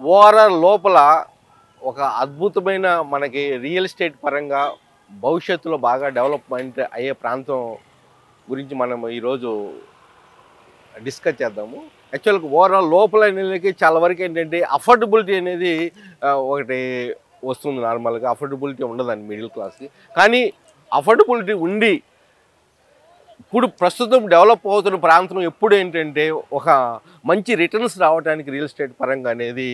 ORR లోపల ఒక అద్భుతమైన మనకి రియల్ ఎస్టేట్ పరంగా భవిష్యత్తులో బాగా డెవలప్మెంట్ అయ్యే ప్రాంతం గురించి మనం ఈరోజు డిస్కస్ చేద్దాము. యాక్చువల్గా ఓవరాల్ లోపల అనేది చాలా వరకు ఏంటంటే అఫోర్డబిలిటీ అనేది ఒకటి వస్తుంది. నార్మల్గా అఫోర్డబిలిటీ ఉండదండి మిడిల్ క్లాస్కి. కానీ అఫోర్డబిలిటీ ఉండి ఇప్పుడు ప్రస్తుతం డెవలప్ అవుతున్న ప్రాంతం ఎప్పుడు ఏంటంటే ఒక మంచి రిటర్న్స్ రావడానికి రియల్ ఎస్టేట్ పరంగా అనేది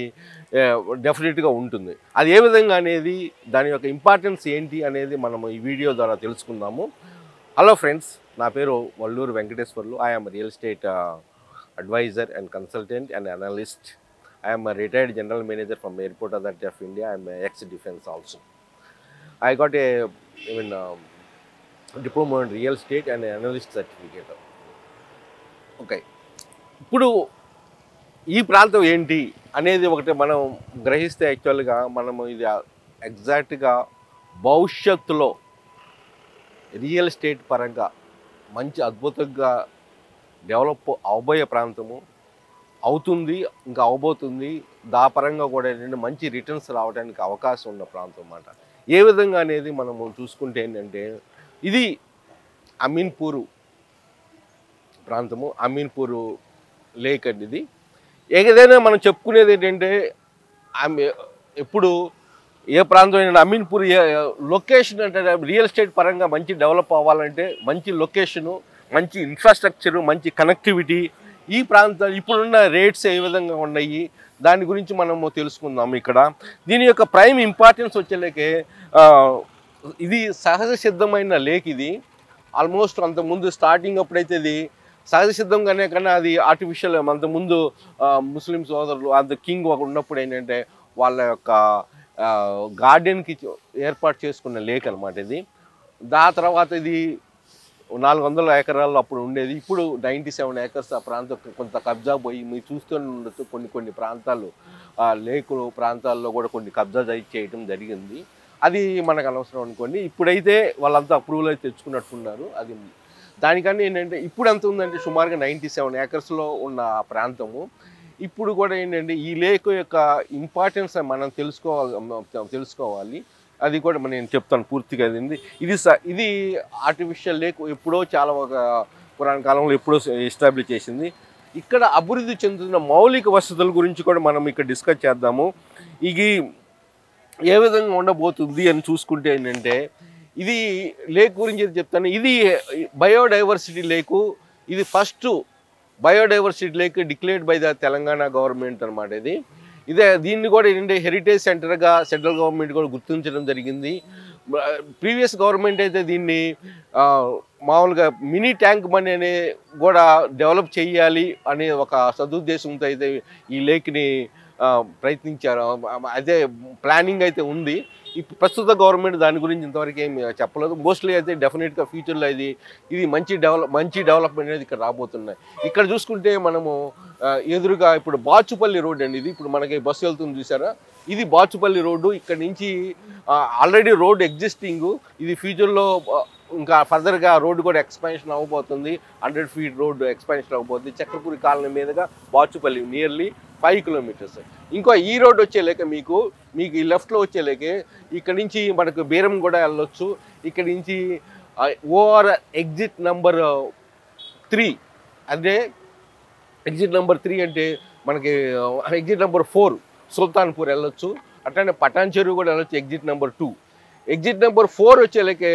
డెఫినెట్గా ఉంటుంది. అది ఏ విధంగా అనేది దాని యొక్క ఇంపార్టెన్స్ ఏంటి అనేది మనం ఈ వీడియో ద్వారా తెలుసుకుందాము. హలో ఫ్రెండ్స్, నా పేరు Valluru Venkateswarlu. I'm real estate advisor and consultant and analyst. I am a retired general manager from Airport Authority of India. I am ex-defense also. I got a even diploma in real estate and analyst certificate. Okay. ఇప్పుడు ఈ ప్రాంతం ఏంటి అనేది ఒకటి మనం గ్రహిస్తే యాక్చువల్గా మనము ఇది ఎగ్జాక్ట్గా భవిష్యత్తులో రియల్ ఎస్టేట్ పరంగా మంచి అద్భుతంగా డెవలప్ అవబోయే ప్రాంతము అవుతుంది, ఇంకా అవబోతుంది. పరంగా కూడా ఏంటంటే మంచి రిటర్న్స్ రావడానికి అవకాశం ఉన్న ప్రాంతం అన్నమాట. ఏ విధంగా అనేది మనము చూసుకుంటే ఏంటంటే ఇది అమీన్పూరు ప్రాంతము, అమీన్పూరు లేక్ అండి. ఇది ఏదైనా మనం చెప్పుకునేది ఏంటంటే ఎప్పుడు ఏ ప్రాంతం అయినా అమీన్పూర్ లొకేషన్ అంటే రియల్ ఎస్టేట్ పరంగా మంచి డెవలప్ అవ్వాలంటే మంచి లొకేషను, మంచి ఇన్ఫ్రాస్ట్రక్చరు, మంచి కనెక్టివిటీ, ఈ ప్రాంతాలు ఇప్పుడున్న రేట్స్ ఏ విధంగా ఉన్నాయి దాని గురించి మనము తెలుసుకుందాము. ఇక్కడ దీని యొక్క ప్రైమ్ ఇంపార్టెన్స్ వచ్చేలేకే ఇది సహజ సిద్ధమైన లేక్. ఇది ఆల్మోస్ట్ అంతకుముందు స్టార్టింగ్ అప్పుడైతే ఇది సహజ సిద్ధంగానే కన్నా అది ఆర్టిఫిషియల్. అంతకుముందు ముస్లిం సోదరులు అంత కింగ్ ఉన్నప్పుడు ఏంటంటే వాళ్ళ యొక్క గార్డెన్కి ఏర్పాటు చేసుకున్న లేక్ అనమాట ఇది. తర్వాత ఇది 400 ఎకరాల్లో అప్పుడు ఉండేది. ఇప్పుడు 97 ఏకర్స్ ఆ ప్రాంతం కొంత కబ్జా పోయి మీరు చూస్తూనే ఉండొచ్చు. కొన్ని ప్రాంతాలు లేకులు ప్రాంతాల్లో కూడా కొన్ని కబ్జా చేయడం జరిగింది. అది మనకు అనవసరం అనుకోండి. ఇప్పుడైతే వాళ్ళంతా అప్రూవల్ అయితే తెచ్చుకున్నట్టున్నారు. అది దానికన్నా ఏంటంటే ఇప్పుడు ఎంత ఉందంటే సుమారుగా 97 ఏకర్స్లో ఉన్న ప్రాంతము. ఇప్పుడు కూడా ఏంటంటే ఈ లేక్ యొక్క ఇంపార్టెన్స్ మనం తెలుసుకోవాలి. అది కూడా నేను చెప్తాను పూర్తిగా. ఇది ఆర్టిఫిషియల్ లేక్ ఎప్పుడో చాలా ఒక పురాణ కాలంలో ఎప్పుడో ఎస్టాబ్లిష్ చేసింది. ఇక్కడ అభివృద్ధి చెందుతున్న మౌలిక వసతుల గురించి కూడా మనం ఇక్కడ డిస్కస్ చేద్దాము. ఇది ఏ విధంగా ఉండబోతుంది అని చూసుకుంటే ఏంటంటే ఇది లేక్ గురించి చెప్తాను. ఇది బయోడైవర్సిటీ లేకు. ఇది first biodiversity lake declared by the Telangana government అనమాట. దీన్ని కూడా ఏంటంటే హెరిటేజ్ సెంటర్గా సెంట్రల్ గవర్నమెంట్ కూడా గుర్తించడం జరిగింది. ప్రీవియస్ గవర్నమెంట్ అయితే దీన్ని మామూలుగా మినీ ట్యాంక్ బండ్ అనే కూడా డెవలప్ చేయాలి అనే ఒక సదుద్దేశంతో అయితే ఈ లేక్ని ప్రయత్నించారు. అదే ప్లానింగ్ అయితే ఉంది. ఇప్పుడు ప్రస్తుత గవర్నమెంట్ దాని గురించి ఇంతవరకు ఏమి చెప్పలేదు. మోస్ట్లీ అయితే డెఫినెట్గా ఫ్యూచర్లో ఇది మంచి డెవలప్మెంట్ అనేది ఇక్కడ రాబోతున్నాయి. ఇక్కడ చూసుకుంటే మనము ఎదురుగా ఇప్పుడు బాచుపల్లి రోడ్ అండి. ఇది ఇప్పుడు మనకి బస్సు వెళ్తుంది చూసారా, ఇది బాచుపల్లి రోడ్డు. ఇక్కడ నుంచి ఆల్రెడీ రోడ్ ఎగ్జిస్టింగ్. ఇది ఫ్యూచర్లో ఇంకా ఫర్దర్గా రోడ్డు కూడా ఎక్స్పాన్షన్ అవ్వబోతుంది. 100 ఫీట్ రోడ్డు ఎక్స్పాన్షన్ అవ్వబోతుంది. చక్రపూరి కాలనీ మీదుగా బాచుపల్లి నియర్లీ 5 కిలోమీటర్స్. ఇంకో ఈ రోడ్ వచ్చేలేక మీకు ఈ లెఫ్ట్లో వచ్చేలేకే ఇక్కడ నుంచి మనకు బేరం కూడా వెళ్ళొచ్చు. ఇక్కడ నుంచి ఓఆర్ ఎగ్జిట్ నెంబర్ 3 అంటే ఎగ్జిట్ నెంబర్ 3 అంటే మనకి ఎగ్జిట్ నెంబర్ 4 సుల్తాన్పూర్ వెళ్ళొచ్చు. అట్లానే పటాన్ చెరువు కూడా వెళ్ళొచ్చు. Exit number 2. ఎగ్జిట్ నెంబర్ 4 వచ్చేలేకే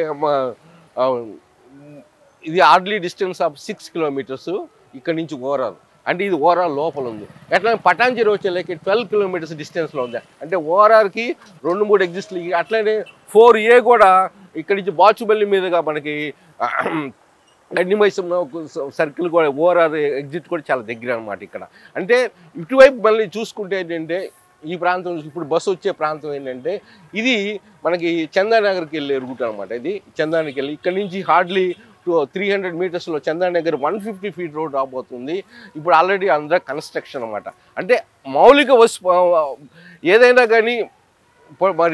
ఇది హార్డ్లీ డిస్టెన్స్ ఆఫ్ 6 కిలోమీటర్స్ ఇక్కడ నుంచి ఓవరాల్. అంటే ఇది ఓవరాల్ లోపల ఉంది. ఎట్లా పటాన్ చెరువు వచ్చేలేక 12 కిలోమీటర్స్ డిస్టెన్స్లో ఉంది. అంటే ఓవరాల్కి 2-3 ఎగ్జిస్ట్లు. అట్లనే 4A కూడా ఇక్కడి నుంచి బాచుపల్లి మీదుగా మనకి గడ్డిమైసం సర్కిల్ కూడా ఓవరాల్ ఎగ్జిట్ కూడా చాలా దగ్గర అనమాట ఇక్కడ. అంటే ఇటువైపు మళ్ళీ చూసుకుంటే ఏంటంటే ఈ ప్రాంతం ఇప్పుడు బస్సు వచ్చే ప్రాంతం ఏంటంటే ఇది మనకి చందానగర్కి వెళ్ళే రూట్ అనమాట. ఇది చందానికి వెళ్ళి ఇక్కడ నుంచి హార్డ్లీ 300 మీటర్స్లో చందానగర్ 150 ఫీట్ రోడ్ రాబోతుంది. ఇప్పుడు ఆల్రెడీ అండర్ కన్స్ట్రక్షన్ అనమాట. అంటే మౌలిక ఏదైనా కానీ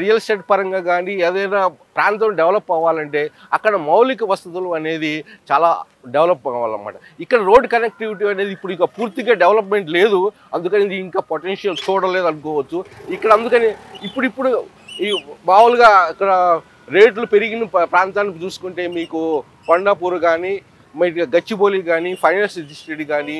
రియల్ ఎస్టేట్ పరంగా కానీ ఏదైనా ప్రాంతం డెవలప్ అవ్వాలంటే అక్కడ మౌలిక వసతులు అనేది చాలా డెవలప్ అవ్వాలన్నమాట. ఇక్కడ రోడ్ కనెక్టివిటీ అనేది ఇప్పుడు ఇక పూర్తిగా డెవలప్మెంట్ లేదు, అందుకని ఇది ఇంకా పొటెన్షియల్ చూడలేదు అనుకోవచ్చు. ఇక్కడ అందుకని ఇప్పుడు ఈ మామూలుగా ఇక్కడ రేట్లు పెరిగిన ప్రాంతానికి చూసుకుంటే మీకు కొండాపూర్ కానీ మీకు గచ్చిబౌలి కానీ ఫైనాన్స్ డిస్ట్రిక్ట్ కానీ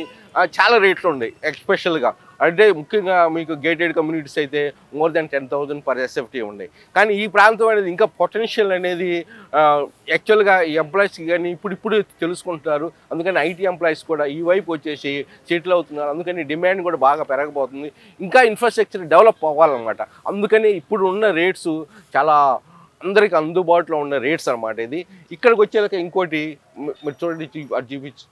చాలా రేట్లు ఉన్నాయి. ఎస్పెషల్గా అంటే ముఖ్యంగా మీకు గేటెడ్ కమ్యూనిటీస్ అయితే మోర్ దాన్ 10,000 పర్ ఎస్ఎఫ్టీ ఉన్నాయి. కానీ ఈ ప్రాంతం అనేది ఇంకా పొటెన్షియల్ అనేది యాక్చువల్గా ఈ ఎంప్లాయీస్కి కానీ ఇప్పుడు తెలుసుకుంటున్నారు. అందుకని ఐటీ ఎంప్లాయీస్ కూడా ఈ వైపు వచ్చేసి సెటిల్ అవుతున్నారు. అందుకని డిమాండ్ కూడా బాగా పెరగబోతుంది. ఇంకా ఇన్ఫ్రాస్ట్రక్చర్ డెవలప్ అవ్వాలన్నమాట. అందుకని ఇప్పుడు ఉన్న రేట్స్ చాలా అందరికి అందుబాటులో ఉన్న రేట్స్ అనమాట. ఇది ఇక్కడికి వచ్చేదాకా ఇంకోటి మీరు చూడండి, చూపించు.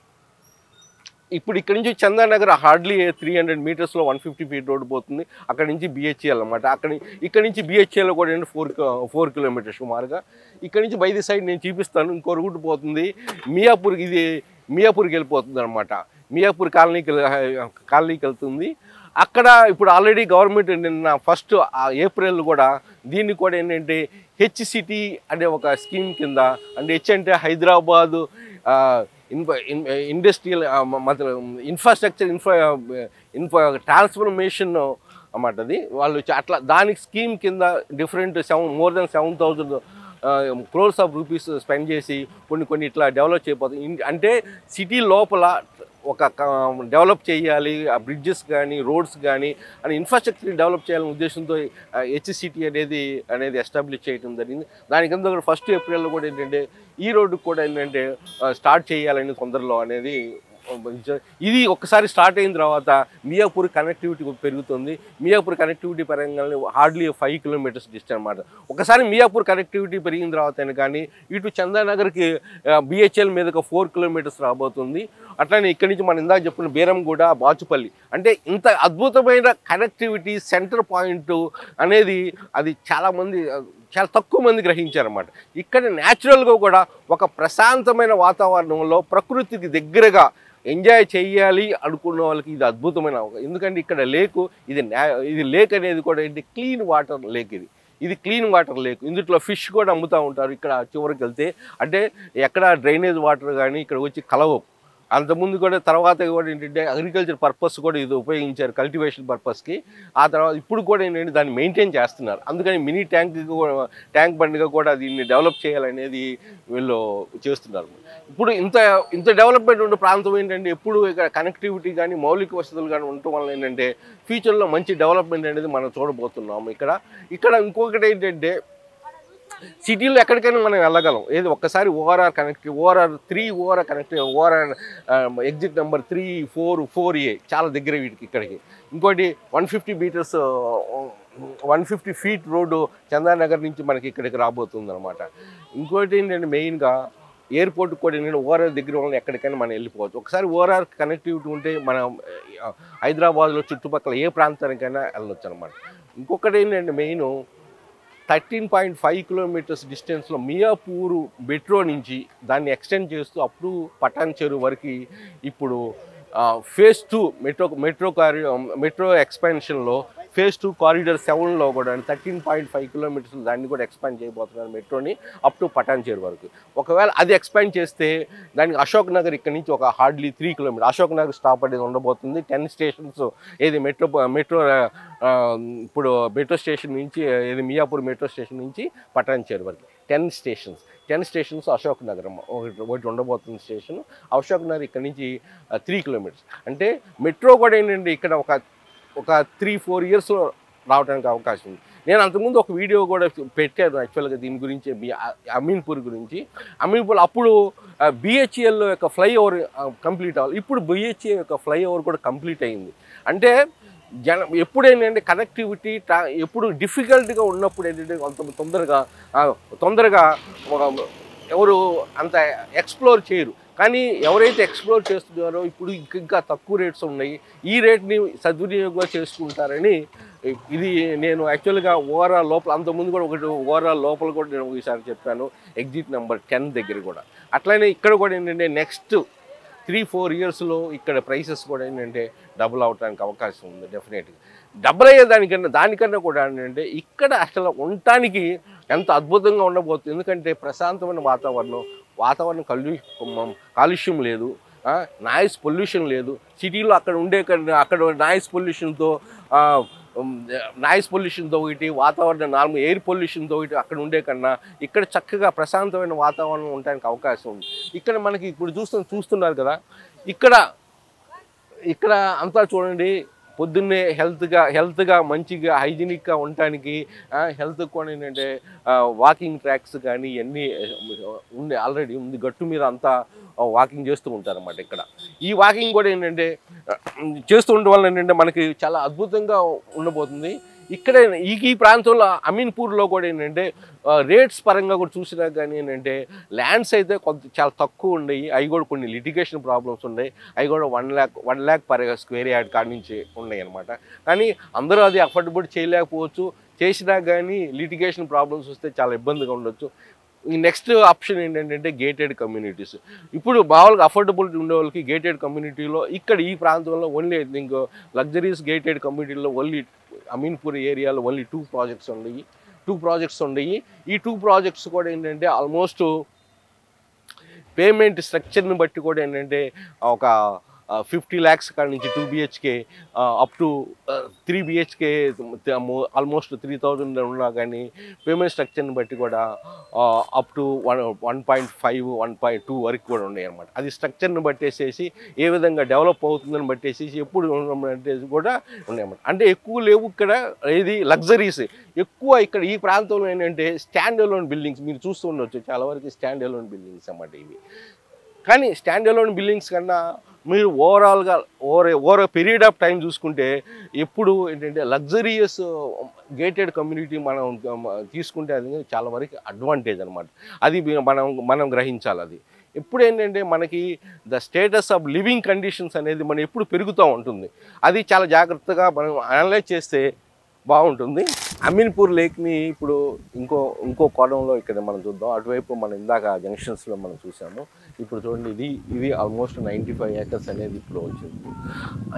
ఇప్పుడు ఇక్కడ నుంచి చందానగర్ హార్డ్లీ 300 మీటర్స్లో 150 ఫీట్ రోడ్ పోతుంది. అక్కడ నుంచి బిహెచ్ఎల్ అనమాట. ఇక్కడ నుంచి బిహెచ్ఎల్ కూడా 4 కిలోమీటర్స్ సుమారుగా. ఇక్కడ నుంచి బై ది సైడ్ నేను చూపిస్తాను. ఇంకో రూట్ పోతుంది మియాపూర్కి, ఇది మియాపూర్కి వెళ్ళిపోతుంది అనమాట. మియాపూర్ కాలనీకి వెళ్తుంది. అక్కడ ఇప్పుడు ఆల్రెడీ గవర్నమెంట్ నిన్న 1 ఏప్రిల్ కూడా దీన్ని కూడా ఏంటంటే హెచ్సిటీ అనే ఒక స్కీమ్ కింద, అంటే హెచ్ అంటే హైదరాబాదు ఇండస్ట్రియల్ ఇన్ఫ్రాస్ట్రక్చర్ ట్రాన్స్ఫర్మేషన్ అన్నమాట. అది వాళ్ళు అట్లా దానికి స్కీమ్ కింద different more than 7,000 crores of rupees spend చేసి కొన్ని ఇట్లా డెవలప్ చేయబోతుంది. అంటే సిటీ లోపల ఒక డెవలప్ చేయాలి, ఆ బ్రిడ్జెస్ కానీ రోడ్స్ కానీ అని ఇన్ఫ్రాస్ట్రక్చర్ డెవలప్ చేయాలనే ఉద్దేశంతో హెచ్సిటీ అనేది ఎస్టాబ్లిష్ చేయడం జరిగింది. దాని కింద 1 ఏప్రిల్లో కూడా ఏంటంటే ఈ రోడ్డుకు కూడా ఏంటంటే స్టార్ట్ చేయాలని తొందరలో అనేది. ఇది ఒక్కసారి స్టార్ట్ అయిన తర్వాత మియాపూర్ కనెక్టివిటీ పెరుగుతుంది. మియాపూర్ కనెక్టివిటీ పరంగా హార్డ్లీ 5 కిలోమీటర్స్ డిస్టెన్స్ అనమాట. ఒకసారి మియాపూర్ కనెక్టివిటీ పెరిగిన తర్వాత కానీ ఇటు చందానగర్కి బిహెచ్ఎల్ మీదకి 4 కిలోమీటర్స్ రాబోతుంది. అట్లానే ఇక్కడి నుంచి మనం ఇందాక చెప్పిన బేరంగూడ, బాచుపల్లి, అంటే ఇంత అద్భుతమైన కనెక్టివిటీ సెంటర్ పాయింట్ అనేది అది చాలా తక్కువ మంది గ్రహించారన్నమాట. ఇక్కడ న్యాచురల్గా కూడా ఒక ప్రశాంతమైన వాతావరణంలో ప్రకృతికి దగ్గరగా ఎంజాయ్ చేయాలి అనుకున్న వాళ్ళకి ఇది అద్భుతమైన. ఎందుకంటే ఇక్కడ ఇది లేక్ అనేది కూడా ఏంటి క్లీన్ వాటర్ లేక్. ఇది క్లీన్ వాటర్ లేక్. ఇందులో ఫిష్ కూడా అమ్ముతూ ఉంటారు. ఇక్కడ చివరికి వెళ్తే అంటే ఎక్కడ డ్రైనేజ్ వాటర్ కానీ ఇక్కడ వచ్చి కలవవు. అంతకుముందు కూడా తర్వాత కూడా ఏంటంటే అగ్రికల్చర్ పర్పస్ కూడా ఇది ఉపయోగించారు, కల్టివేషన్ పర్పస్కి. ఆ తర్వాత ఇప్పుడు కూడా ఏంటంటే దాన్ని మెయింటైన్ చేస్తున్నారు. అందుకని మినీ ట్యాంక్ బండ్గా కూడా దీన్ని డెవలప్ చేయాలనేది వీళ్ళు చేస్తున్నారు. ఇప్పుడు ఇంత డెవలప్మెంట్ ఉన్న ప్రాంతం ఏంటంటే ఎప్పుడు ఇక్కడ కనెక్టివిటీ కానీ మౌలిక వసతులు కానీ ఉండటం వల్ల ఏంటంటే ఫ్యూచర్లో మంచి డెవలప్మెంట్ అనేది మనం చూడబోతున్నాము. ఇక్కడ ఇంకొకటి ఏంటంటే సిటీలో ఎక్కడికైనా మనం వెళ్ళగలం. ఏది ఒక్కసారి ORR 3 ORR exit number 3, 4, 4A చాలా దగ్గర వీటికి ఇక్కడికి. ఇంకోటి 150 మీటర్స్ 150 ఫీట్ రోడ్డు చందానగర్ నుంచి మనకి ఇక్కడికి రాబోతుంది అనమాట. ఇంకోటి ఏంటంటే మెయిన్గా ఎయిర్పోర్ట్ కూడా ఏంటంటే ఓఆర్ఆర్ దగ్గర వల్ల ఎక్కడికైనా మనం వెళ్ళిపోవచ్చు. ఒకసారి ఓఆర్ఆర్ కనెక్టివిటీ ఉంటే మనం హైదరాబాద్లో చుట్టుపక్కల ఏ ప్రాంతానికైనా వెళ్ళొచ్చు అనమాట. ఇంకొకటి ఏంటంటే మెయిన్ 13.5 కిలోమీటర్స్ డిస్టెన్స్లో మియాపూరు మెట్రో నుంచి దాన్ని ఎక్స్టెండ్ చేస్తూ అప్పుడు పటాన్ చెరువు వరకు ఇప్పుడు phase 2 మెట్రో ఎక్స్పాన్షన్లో phase 2 కారిడార్ 7లో కూడా 13.5 కిలోమీటర్స్ దాన్ని కూడా ఎక్స్పాండ్ చేయబోతున్నారు మెట్రోని అప్ టు పటాన్ చెరువు వరకు. ఒకవేళ అది ఎక్స్పాండ్ చేస్తే దానికి అశోక్ నగర్ ఇక్కడ నుంచి ఒక hardly 3 kilometer Ashok Nagar stop అనేది ఉండబోతుంది. 10 స్టేషన్స్ ఏది మెట్రో ఇప్పుడు మెట్రో స్టేషన్ నుంచి ఏది మియాపూర్ మెట్రో స్టేషన్ నుంచి పటాన్ చెరువు వరకు 10 స్టేషన్స్ అశోక్ నగరం ఒకటి ఉండబోతుంది స్టేషన్. అశోక్ నగర్ ఇక్కడ నుంచి 3 కిలోమీటర్స్. అంటే మెట్రో కూడా ఏంటంటే ఇక్కడ ఒక 3-4 ఇయర్స్లో రావడానికి అవకాశం ఉంది. నేను అంతకుముందు ఒక వీడియో కూడా పెట్టాను యాక్చువల్గా దీని గురించి, అమీన్పూర్ గురించి. అమీన్పూర్ అప్పుడు బిహెచ్ఎల్ యొక్క ఫ్లైఓవర్ కంప్లీట్ అవ్వాలి. ఇప్పుడు బిహెచ్ఎల్ యొక్క ఫ్లైఓవర్ కూడా కంప్లీట్ అయింది. అంటే ఎప్పుడేంటంటే కనెక్టివిటీ ఎప్పుడు డిఫికల్ట్గా ఉన్నప్పుడు ఏంటంటే తొందరగా ఎవరు అంత ఎక్స్ప్లోర్ చేయరు. కానీ ఎవరైతే ఎక్స్ప్లోర్ చేస్తున్నారో ఇప్పుడు ఇంకా తక్కువ రేట్స్ ఉన్నాయి, ఈ రేట్ని సద్వినియోగంగా చేసుకుంటారని ఇది నేను యాక్చువల్గా ఓవరాల్ లోపల అంతకుముందు కూడా ఒకటి ఓవరాల్ లోపల కూడా నేను ఒకసారి చెప్పాను ఎగ్జిట్ నెంబర్ 10 దగ్గర కూడా. అట్లనే ఇక్కడ కూడా ఏంటంటే నెక్స్ట్ 3-4 ఇయర్స్లో ఇక్కడ ప్రైసెస్ కూడా ఏంటంటే డబుల్ అవడానికి అవకాశం ఉంది డెఫినెట్గా. డబుల్ దానికన్నా కూడా ఏంటంటే ఇక్కడ అసలు ఉండటానికి ఎంత అద్భుతంగా ఉండబోతుంది. ఎందుకంటే ప్రశాంతమైన వాతావరణం కాలుష్యం లేదు, నాయిస్ పొల్యూషన్ లేదు. సిటీలో అక్కడ నాయిస్ పొల్యూషన్తో ఒకటి, నార్మల్ ఎయిర్ పొల్యూషన్తో ఒకటి అక్కడ ఉండే కన్నా ఇక్కడ చక్కగా ప్రశాంతమైన వాతావరణం ఉండడానికి అవకాశం ఉంది. ఇక్కడ మనకి ఇప్పుడు చూస్తున్నారు కదా, ఇక్కడ అంతా చూడండి, పొద్దున్నే హెల్త్గా మంచిగా హైజీనిక్గా ఉండటానికి హెల్త్ కూడా ఏంటంటే వాకింగ్ ట్రాక్స్ కానీ ఇవన్నీ ఆల్రెడీ ఉంది. గట్టు మీద అంతా వాకింగ్ చేస్తూ ఉంటారన్నమాట. ఇక్కడ ఈ వాకింగ్ కూడా ఏంటంటే చేస్తూ ఉండడం వల్ల ఏంటంటే మనకి చాలా అద్భుతంగా ఉండబోతుంది. ఇక్కడ ఈ ప్రాంతంలో అమీన్పూర్లో కూడా ఏంటంటే రేట్స్ పరంగా కూడా చూసినా కానీ ఏంటంటే ల్యాండ్స్ అయితే చాలా తక్కువ ఉన్నాయి. అవి కూడా కొన్ని లిటిగేషన్ ప్రాబ్లమ్స్ ఉన్నాయి. అవి కూడా 1 lakh per స్క్వేర్ యార్డ్ కాడి నుంచి ఉన్నాయి అనమాట. కానీ అందరూ అది అఫోర్డబుల్ చేయలేకపోవచ్చు. చేసినా కానీ లిటిగేషన్ ప్రాబ్లమ్స్ వస్తే చాలా ఇబ్బందిగా ఉండొచ్చు. ఈ నెక్స్ట్ ఆప్షన్ ఏంటంటే గేటెడ్ కమ్యూనిటీస్. ఇప్పుడు మామూలుగా అఫోర్డబుల్ ఉండే వాళ్ళకి గేటెడ్ కమ్యూనిటీలో ఇక్కడ ఈ ప్రాంతంలో ఓన్లీ ఇంకో లగ్జరీస్ గేటెడ్ కమ్యూనిటీలో ఓన్లీ అమీన్పూర్ ఏరియాలో ఓన్లీ 2 ప్రాజెక్ట్స్ ఉన్నాయి. ఈ 2 ప్రాజెక్ట్స్ కూడా ఏంటంటే ఆల్మోస్ట్ పేమెంట్ స్ట్రక్చర్ని బట్టి కూడా ఏంటంటే ఒక 50 lakhs కాడి నుంచి 2 BHK up to 3 BHK almost 3,000 ఉన్నా కానీ పేమెంట్ స్ట్రక్చర్ని బట్టి కూడా అప్ టు 1.5, 1.2 వరకు కూడా ఉన్నాయి అన్నమాట. అది స్ట్రక్చర్ని బట్టేసేసి ఏ విధంగా డెవలప్ అవుతుందని బట్టేసేసి ఎప్పుడు కూడా ఉన్నాయన్నమాట. అంటే ఎక్కువ లేవు ఇక్కడ ఏది లగ్జరీస్ ఎక్కువ. ఇక్కడ ఈ ప్రాంతంలో ఏంటంటే స్టాండ్ అలోన్ బిల్డింగ్స్ మీరు చూస్తూ ఉండొచ్చు. చాలా వరకు స్టాండ్ అలోన్ బిల్డింగ్స్ అన్నమాట ఇవి. కానీ స్టాండ్ అలోన్ బిల్డింగ్స్ కన్నా మీరు ఓవరాల్గా ఓవర్ పీరియడ్ ఆఫ్ టైం చూసుకుంటే ఎప్పుడు ఏంటంటే లగ్జరియస్ గేటెడ్ కమ్యూనిటీ మనం తీసుకుంటే అది చాలా వరకు అడ్వాంటేజ్ అనమాట. అది మనం గ్రహించాలి. అది ఎప్పుడు ఏంటంటే మనకి the status of living conditions అనేది మనం ఎప్పుడు పెరుగుతూ ఉంటుంది. అది చాలా జాగ్రత్తగా మనం అనలైజ్ చేస్తే బాగుంటుంది. అమీన్పూర్ లేక్ని ఇప్పుడు ఇంకో కోణంలో ఇక్కడ మనం చూద్దాం. అటువైపు మనం ఇందాక జంక్షన్స్లో మనం చూసాము. ఇప్పుడు చూడండి, ఇది ఆల్మోస్ట్ 95 acres అనేది ఇప్పుడు వచ్చింది.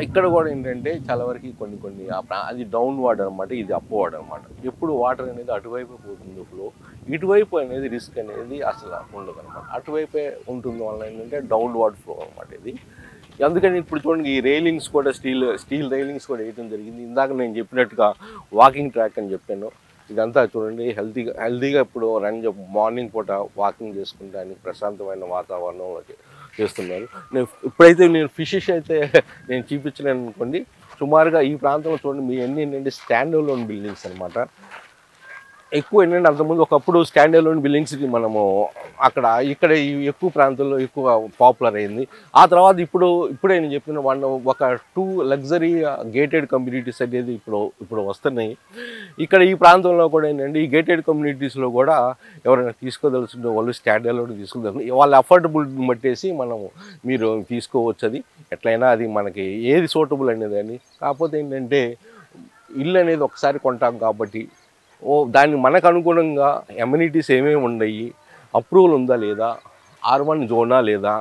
ఇక్కడ కూడా ఏంటంటే చాలా వరకు కొన్ని అది డౌన్ వార్డ్ అనమాట, ఇది అప్ వార్డ్ అనమాట. ఎప్పుడు వాటర్ అనేది అటువైపు పోతుంది ఫ్లో, ఇటువైపు అనేది రిస్క్ అనేది అసలు ఉండదు అనమాట. అటువైపే ఉంటుంది వల్ల ఏంటంటే డౌన్ వార్డ్ ఫ్లో అనమాట ఇది. అందుకని ఇప్పుడు చూడండి, ఈ రైలింగ్స్ కూడా స్టీల్ రైలింగ్స్ కూడా వేయడం జరిగింది. ఇందాక నేను చెప్పినట్టుగా వాకింగ్ ట్రాక్ అని చెప్పాను. ఇదంతా చూడండి హెల్తీగా ఇప్పుడు మార్నింగ్ పూట వాకింగ్ చేసుకుంటానికి ప్రశాంతమైన వాతావరణంలో చేస్తున్నారు. ఇప్పుడైతే నేను ఫిషెస్ అయితే నేను చూపించలేను అనుకోండి. సుమారుగా ఈ ప్రాంతంలో చూడండి మీ ఏంటంటే స్టాండ్ అలోన్ బిల్డింగ్స్ అనమాట. ఎక్కువ ఏంటంటే అంతకుముందు ఒకప్పుడు స్టాండ్ అలోన్ బిల్డింగ్స్ మనము ఇక్కడ ఎక్కువ ప్రాంతాల్లో ఎక్కువ పాపులర్ అయింది. ఆ తర్వాత ఇప్పుడే నేను చెప్పిన ఒక 2 లగ్జరీ గేటెడ్ కమ్యూనిటీస్ అనేది ఇప్పుడు వస్తున్నాయి. ఇక్కడ ఈ ప్రాంతంలో కూడా ఏంటంటే ఈ గేటెడ్ కమ్యూనిటీస్లో కూడా ఎవరైనా తీసుకోదలుచుకుంటే వాళ్ళు స్టాండ్ అలోన్ తీసుకోదలుచుకుంటే వాళ్ళ అఫోర్డబుల్ని బట్టేసి మీరు తీసుకోవచ్చు. అది ఎట్లయినా అది మనకి ఏది సూటబుల్ అనేది అని. కాకపోతే ఏంటంటే ఇల్లు అనేది ఒకసారి కొంటాం కాబట్టి దాన్ని మనకు అనుగుణంగా ఎమ్యూనిటీస్ ఏమేమి ఉన్నాయి, అప్రూవల్ ఉందా లేదా, R1 జోనా లేదా,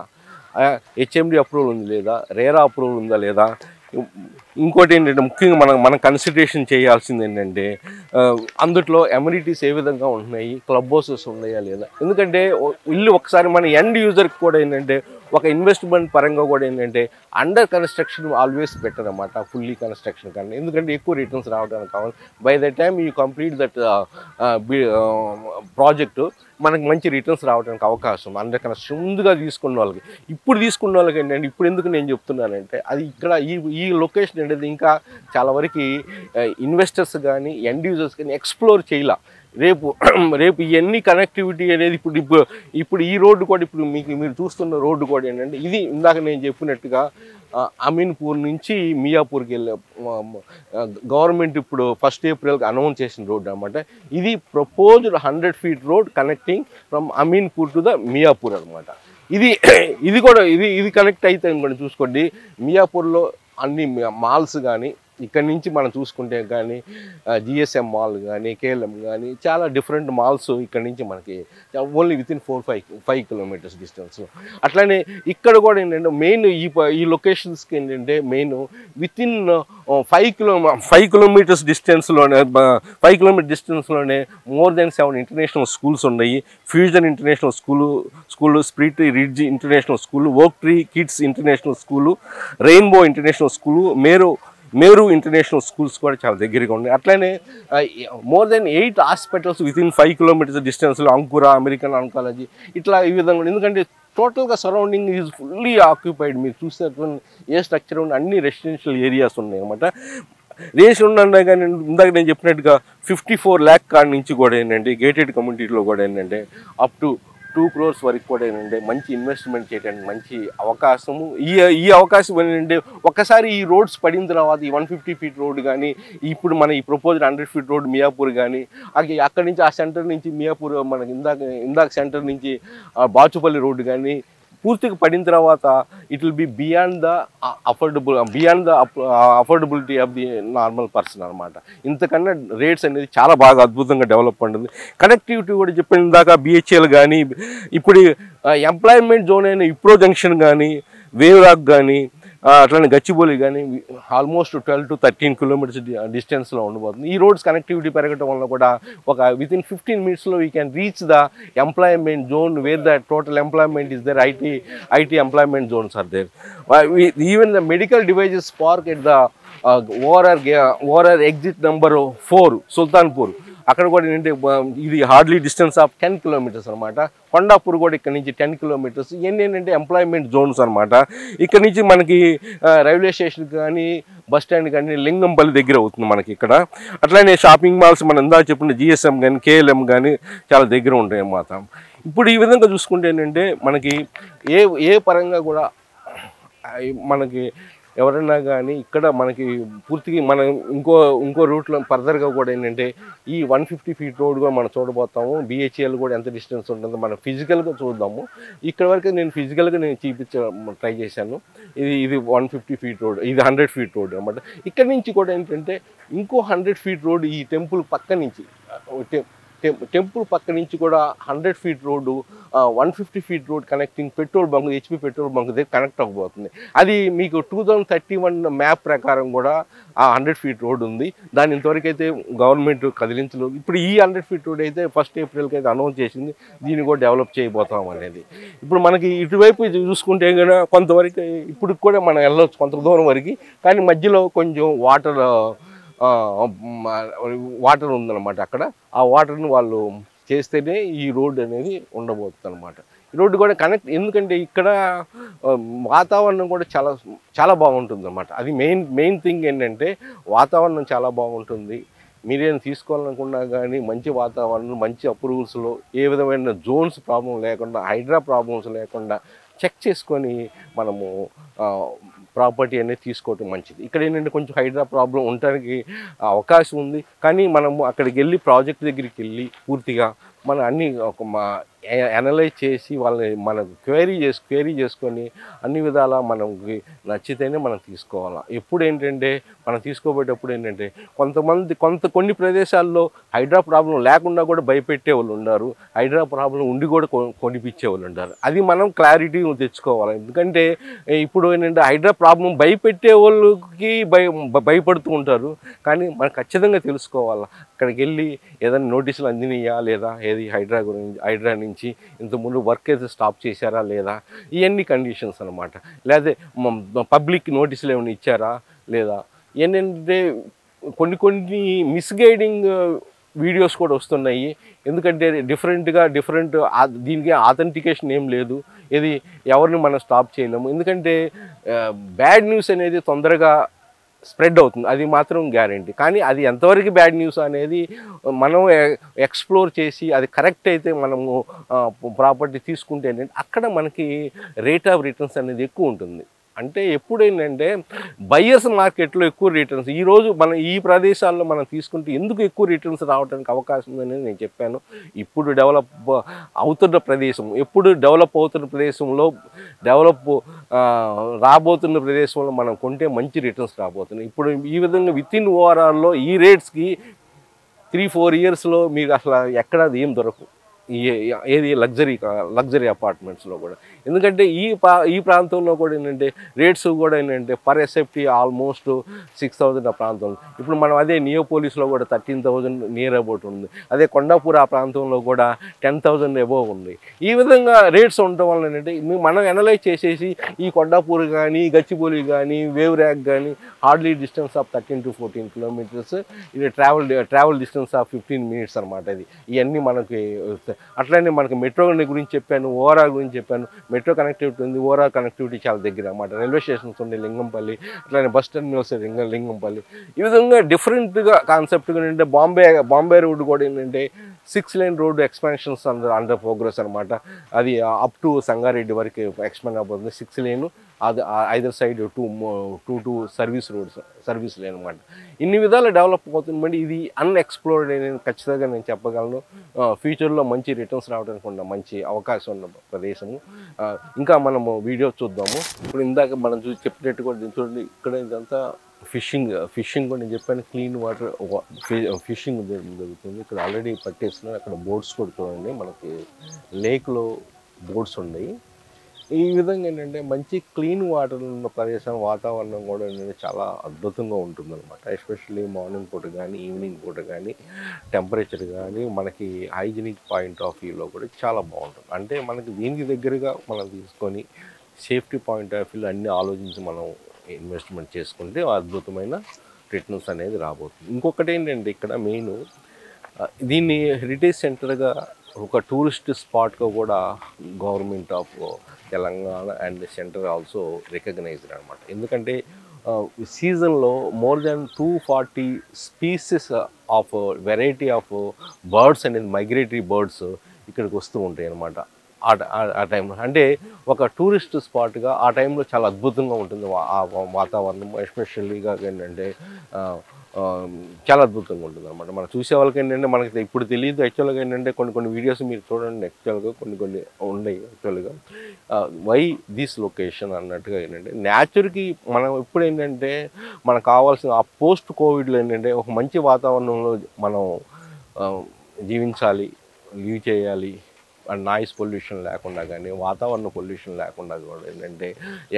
HMD అప్రూవల్ ఉంది లేదా, రేరా అప్రూవల్ ఉందా లేదా. ఇంకోటి ఏంటంటే ముఖ్యంగా మనం కన్సిడరేషన్ చేయాల్సింది ఏంటంటే అందుట్లో ఎమ్యూనిటీస్ ఏ విధంగా ఉంటున్నాయి, క్లబ్ హౌసెస్ ఉన్నాయా లేదా. ఎందుకంటే ఇల్లు ఒకసారి మన ఎండ్ యూజర్కి కూడా ఏంటంటే ఒక ఇన్వెస్ట్మెంట్ పరంగా కూడా ఏంటంటే అండర్ కన్స్ట్రక్షన్ ఆల్వేస్ బెటర్ అన్నమాట ఫుల్లీ కన్స్ట్రక్షన్ కన్నా. ఎందుకంటే ఎక్కువ రిటర్న్స్ రావడానికి కావాలి. By the time you complete that project మనకు మంచి రిటర్న్స్ రావడానికి అవకాశం అండర్ కన్స్ట్రక్షన్ ముందుగా తీసుకున్న వాళ్ళకి. ఇప్పుడు తీసుకున్న వాళ్ళకి ఏంటంటే ఇప్పుడు ఎందుకు నేను చెప్తున్నానంటే అది ఇక్కడ ఈ లొకేషన్ అనేది ఇంకా చాలా వరకు ఇన్వెస్టర్స్ కానీ ఎండ్ యూజర్స్ కానీ ఎక్స్ప్లోర్ చేయాల. రేపు ఇవన్నీ కనెక్టివిటీ అనేది ఇప్పుడు ఈ రోడ్డు కూడా ఇప్పుడు మీరు చూస్తున్న రోడ్డు కూడా ఏంటంటే ఇది ఇందాక నేను చెప్పినట్టుగా అమీన్పూర్ నుంచి మియాపూర్కి వెళ్ళే గవర్నమెంట్ ఇప్పుడు 1st April అనౌన్స్ చేసిన రోడ్డు అనమాట. ఇది proposed 100 feet road connecting from Ameenpur to the Miyapur అనమాట. ఇది కూడా ఇది కనెక్ట్ అయితే ఇంకొని చూసుకోండి. మియాపూర్లో అన్ని మాల్స్ కానీ ఇక్కడ నుంచి మనం చూసుకుంటే కానీ జిఎస్ఎం మాల్ కానీ కేఎల్ఎం కానీ చాలా డిఫరెంట్ మాల్స్ ఇక్కడ నుంచి మనకి ఓన్లీ వితిన్ 4-5 కిలోమీటర్స్ డిస్టెన్స్. అట్లానే ఇక్కడ కూడా ఏంటంటే మెయిన్ ఈ లొకేషన్స్కి ఏంటంటే మెయిన్ వితిన్ 5 కిలోమీటర్స్ డిస్టెన్స్లోనే 5 కిలోమీటర్ డిస్టెన్స్లోనే మోర్ దెన్ 7 ఇంటర్నేషనల్ స్కూల్స్ ఉన్నాయి. Fusion international school, spirit ridge international school, oak tree kids international school, rainbow international school, Meru international schools కూడా చాలా దగ్గరగా ఉన్నాయి. అట్లనే more than 8 hospitals within 5 kilometres డిస్టెన్స్లో, అంకురా, అమెరికన్ ఆంకాలజీ, ఇట్లా ఈ విధంగా. ఎందుకంటే టోటల్గా సరౌండింగ్ ఈజ్ ఫుల్లీ ఆక్యుపైడ్. మీరు చూసేటువంటి ఏ స్ట్రక్చర్ ఉన్న అన్ని రెసిడెన్షియల్ ఏరియాస్ ఉన్నాయి అనమాట. రేషన్ ఉండగా కానీ ఇందాక నేను చెప్పినట్టుగా 54 lakh కాడి నుంచి కూడా ఏంటంటే గేటెడ్ కమ్యూనిటీలో కూడా ఏంటంటే అప్ టు 2 crores వరకు కూడా ఏంటంటే మంచి ఇన్వెస్ట్మెంట్ చేయడానికి మంచి అవకాశము. ఈ అవకాశం ఏంటంటే ఒకసారి ఈ రోడ్స్ పడిన తర్వాత ఈ 150 feet రోడ్ కానీ ఇప్పుడు మన ఈ ప్రపోజ్డ్ 100 feet రోడ్ మియాపూర్ కానీ అక్కడి నుంచి ఆ సెంటర్ నుంచి మియాపూర్ మనకి ఇందాక సెంటర్ నుంచి బాచుపల్లి రోడ్డు కానీ పూర్తిగా పడిన తర్వాత it will be beyond the affordability of the normal person అనమాట. ఇంతకన్నా రేట్స్ అనేది చాలా బాగా అద్భుతంగా డెవలప్ ఉంటుంది. కనెక్టివిటీ కూడా చెప్పిన దాకా బిహెచ్ఎల్ కానీ ఇప్పుడు ఎంప్లాయ్మెంట్ జోన్ అయిన ఇప్రో జంక్షన్ కానీ వేవ్రాక్ కానీ అట్లానే గచ్చిబౌలి కానీ ఆల్మోస్ట్ 12 to 13 kilometers డిస్టెన్స్లో ఉండబోతుంది. ఈ రోడ్స్ కనెక్టివిటీ పెరగడం వల్ల కూడా ఒక within 15 minutes we can reach the employment zone where the total employment is there. IT employment zones are there. Even the medical devices park at the ORR exit number 4 Sultanpur. అక్కడ కూడా ఏంటంటే ఇది hardly distance of 10 kilometers అనమాట. కొండాపూర్ కూడా ఇక్కడ నుంచి 10 kilometers. ఇవన్నీ ఏంటంటే ఎంప్లాయ్మెంట్ జోన్స్ అనమాట. ఇక్కడ నుంచి మనకి రైల్వే స్టేషన్ కానీ బస్ స్టాండ్ కానీ లింగంపల్లి దగ్గర అవుతుంది మనకి ఇక్కడ. అట్లానే షాపింగ్ మాల్స్ మనం ఇందాక చెప్పిన జిఎస్ఎం కానీ కేఎల్ఎం కానీ చాలా దగ్గర ఉంటాయి అన్నమాట. ఇప్పుడు ఈ విధంగా చూసుకుంటే ఏంటంటే మనకి ఏ పరంగా కూడా మనకి ఎవరైనా కానీ ఇక్కడ మనకి పూర్తిగా మనం ఇంకో రూట్లో ఫర్దర్గా కూడా ఏంటంటే ఈ 150 feet రోడ్ కూడా మనం చూడబోతాము. బిహెచ్ఎల్ కూడా ఎంత డిస్టెన్స్ ఉంటుందో మనం ఫిజికల్గా చూద్దాము. ఇక్కడ వరకు నేను ఫిజికల్గా ట్రై చేశాను. ఇది 150 feet రోడ్, ఇది 100 feet రోడ్ అనమాట. ఇక్కడ నుంచి కూడా ఏంటంటే ఇంకో 100 feet రోడ్ ఈ టెంపుల్ పక్క నుంచి కూడా 100 feet road 150 feet road connecting petrol bunk, HP petrol bunk దగ్గర కనెక్ట్ అవ్వబోతుంది. అది మీకు 2031 మ్యాప్ ప్రకారం కూడా ఆ 100 feet రోడ్ ఉంది. దాని ఇంతవరకు అయితే గవర్నమెంట్ కదిలించలేదు. ఇప్పుడు ఈ 100 feet రోడ్ అయితే 1st April అయితే అనౌన్స్ చేసింది. దీన్ని కూడా డెవలప్ చేయబోతాం అనేది. ఇప్పుడు మనకి ఇటువైపు చూసుకుంటే కనుక కొంతవరకు ఇప్పుడు కూడా మనం వెళ్ళవచ్చు కొంత దూరం వరకు. కానీ మధ్యలో కొంచెం వాటర్ ఉందన్నమాట. అక్కడ ఆ వాటర్ని వాళ్ళు చేస్తేనే ఈ రోడ్ అనేది ఉండబోతుంది అనమాట. ఈ రోడ్డు కూడా ఎందుకంటే ఇక్కడ వాతావరణం కూడా చాలా చాలా బాగుంటుంది అన్నమాట. అది మెయిన్ థింగ్ ఏంటంటే వాతావరణం చాలా బాగుంటుంది. మీరేం తీసుకోవాలనుకున్నా కానీ మంచి వాతావరణం, మంచి అప్రూవల్స్లో ఏ విధమైన జోన్స్ ప్రాబ్లం లేకుండా, హైడ్రా ప్రాబ్లమ్స్ లేకుండా చెక్ చేసుకొని మనము ప్రాపర్టీ అనేది తీసుకోవటం మంచిది. ఇక్కడ ఏంటంటే కొంచెం హైడ్రా ప్రాబ్లం ఉండడానికి అవకాశం ఉంది. కానీ మనము అక్కడికి వెళ్ళి ప్రాజెక్ట్ దగ్గరికి వెళ్ళి పూర్తిగా మనం అన్నీ అనలైజ్ చేసి వాళ్ళని మనకు క్వైరీ చేసుకొని అన్ని విధాలా మనకి నచ్చితేనే మనం తీసుకోవాలి. ఎప్పుడు ఏంటంటే మనం తీసుకోబోయేటప్పుడు ఏంటంటే కొన్ని ప్రదేశాల్లో హైడ్రా ప్రాబ్లం లేకుండా కూడా భయపెట్టే వాళ్ళు ఉన్నారు, హైడ్రా ప్రాబ్లం ఉండి కూడా కొనిపించే వాళ్ళు ఉంటారు. అది మనం క్లారిటీ తెచ్చుకోవాలి. ఎందుకంటే ఇప్పుడు ఏంటంటే హైడ్రా ప్రాబ్లం భయపెట్టే వాళ్ళకి భయపడుతూ ఉంటారు. కానీ మనం ఖచ్చితంగా తెలుసుకోవాలి. అక్కడికి వెళ్ళి ఏదైనా నోటీసులు అందినయా లేదా, ఏది హైడ్రా నుంచి ఇంతకుముందు వర్క్ అయితే స్టాప్ చేశారా లేదా, ఇవన్నీ కండిషన్స్ అనమాట. లేదా పబ్లిక్ నోటీసులు ఏమైనా ఇచ్చారా లేదా. ఏంటంటే కొన్ని మిస్గైడింగ్ వీడియోస్ కూడా వస్తున్నాయి. ఎందుకంటే డిఫరెంట్ దీనికి ఆథెంటికేషన్ ఏం లేదు. ఇది ఎవరిని మనం స్టాప్ చేయలేము. ఎందుకంటే బ్యాడ్ న్యూస్ అనేది తొందరగా స్ప్రెడ్ అవుతుంది, అది మాత్రం గ్యారంటీ. కానీ అది ఎంతవరకు బ్యాడ్ న్యూస్ అనేది మనం ఎక్స్ప్లోర్ చేసి అది కరెక్ట్ అయితే మనము ప్రాపర్టీ తీసుకుంటే ఏంటంటే అక్కడ మనకి రేట్ ఆఫ్ రిటర్న్స్ అనేది ఎక్కువ ఉంటుంది. అంటే ఎప్పుడేంటంటే బయ్యర్స్ మార్కెట్లో ఎక్కువ రిటర్న్స్ ఈరోజు మనం ఈ ప్రదేశాల్లో మనం తీసుకుంటే ఎందుకు ఎక్కువ రిటర్న్స్ రావడానికి అవకాశం ఉందని నేను చెప్పాను. ఇప్పుడు డెవలప్ అవుతున్న ప్రదేశం, ఎప్పుడు డెవలప్ అవుతున్న ప్రదేశంలో రాబోతున్న ప్రదేశంలో మనం కొంటే మంచి రిటర్న్స్ రాబోతున్నాయి. ఇప్పుడు ఈ విధంగా వితిన్ ఓఆర్ఆర్లో ఈ రేట్స్కి 3-4 ఇయర్స్లో మీకు అసలు ఎక్కడ అది ఏం దొరకవు. ఏది లగ్జరీ అపార్ట్మెంట్స్లో కూడా. ఎందుకంటే ఈ ప్రాంతంలో కూడా ఏంటంటే రేట్స్ కూడా ఏంటంటే పర్ ఎస్ఎఫ్టీ ఆల్మోస్ట్ 6,000 ఆ ప్రాంతంలో. ఇప్పుడు మనం అదే నియోపోలిస్లో కూడా 13,000 నియర్ అబౌట్ ఉంది. అదే కొండాపూర్ ఆ ప్రాంతంలో కూడా 10,000 అబోవ్ ఉంది. ఈ విధంగా రేట్స్ ఉండటం వల్ల ఏంటంటే మనం అనలైజ్ చేసేసి ఈ కొండాపూర్ కానీ, గచ్చిబౌలి కానీ, వేవ్ ర్యాక్ కానీ hardly distance of 13 to 14 kilometres. ఇది ట్రావెల్ డిస్టెన్స్ ఆఫ్ 15 minutes అనమాట. ఇది ఇవన్నీ మనకి అట్లనే మనకి మెట్రో గురించి చెప్పాను, ఓఆర్ఆర్ గురించి చెప్పాను. మెట్రో కనెక్టివిటీ ఉంది, ఓఆర్ఆర్ కనెక్టివిటీ చాలా దగ్గర అన్నమాట. రైల్వే స్టేషన్స్ ఉండే లింగంపల్లి, అట్లనే బస్ టర్మినల్స్ లింగంపల్లి. ఈ విధంగా డిఫరెంట్గా కాన్సెప్ట్గా ఏంటంటే బాంబే రోడ్ కూడా ఏంటంటే 6 lane road expansions under progress అనమాట. అది అప్ టు సంగారెడ్డి వరకు ఎక్స్పాండ్ అయిపోతుంది. 6 lane అది either side two service lane అనమాట. ఇన్ని విధాలు డెవలప్ అవుతుంది. ఇది అన్ఎక్స్ప్లోర్డ్ అని ఖచ్చితంగా నేను చెప్పగలను. ఫ్యూచర్లో మంచి రిటర్న్స్ రావడానికి ఉన్న మంచి అవకాశం ఉన్న ప్రదేశము. ఇంకా మనము వీడియో చూద్దాము. ఇప్పుడు ఇందాక మనం చెప్పినట్టు కూడా చూడండి, ఇక్కడ ఇదంతా ఫిషింగ్ కూడా నేను చెప్పాను. క్లీన్ వాటర్ ఫిషింగ్ జరుగుతుంది. ఇక్కడ ఆల్రెడీ పట్టేస్తున్నారు. అక్కడ బోట్స్ కూడా చూడండి, మనకి లేక్లో బోట్స్ ఉన్నాయి. ఈ విధంగా ఏంటంటే మంచి క్లీన్ వాటర్ ఉన్న ప్రదేశం, వాతావరణం కూడా ఏంటంటే చాలా అద్భుతంగా ఉంటుందన్నమాట. ఎస్పెషల్లీ మార్నింగ్ పూట కానీ, ఈవినింగ్ పూట కానీ, టెంపరేచర్ కానీ, మనకి హైజీనిక్ పాయింట్ ఆఫ్ వ్యూలో కూడా చాలా బాగుంటుంది. అంటే మనకి దీనికి దగ్గరగా మనం తీసుకొని సేఫ్టీ పాయింట్ ఆఫ్ వ్యూలో అన్నీ ఆలోచించి మనం ఇన్వెస్ట్మెంట్ చేసుకుంటే అద్భుతమైన రిటర్న్స్ అనేది రాబోతుంది. ఇంకొకటి ఏంటంటే ఇక్కడ మెయిన్ దీన్ని హెరిటేజ్ సెంటర్గా ఒక టూరిస్ట్ స్పాట్గా కూడా government of Telangana and centre also recognised అనమాట. ఎందుకంటే సీజన్లో more than 240 species of variety of birds అనేది మైగ్రేటరీ బర్డ్స్ ఇక్కడికి వస్తూ ఉంటాయి అన్నమాట. ఆ టైంలో అంటే ఒక టూరిస్ట్ స్పాట్గా ఆ టైంలో చాలా అద్భుతంగా ఉంటుంది ఆ వాతావరణం. ఎస్పెషల్లీగా ఏంటంటే చాలా అద్భుతంగా ఉంటుంది అనమాట. మనం చూసే వాళ్ళకి ఏంటంటే మనకి ఇప్పుడు తెలియదు. యాక్చువల్గా ఏంటంటే కొన్ని వీడియోస్ మీరు చూడండి, యాక్చువల్గా కొన్ని ఉన్నాయి. యాక్చువల్గా వై దిస్ లొకేషన్ అన్నట్టుగా ఏంటంటే నేచర్కి మనం ఇప్పుడు ఏంటంటే మనకు కావాల్సిన ఆ పోస్ట్ కోవిడ్లో ఏంటంటే ఒక మంచి వాతావరణంలో మనం జీవించాలి, లీవ్ చేయాలి. అండ్ నాయిస్ పొల్యూషన్ లేకుండా కానీ, వాతావరణ పొల్యూషన్ లేకుండా కూడా ఏంటంటే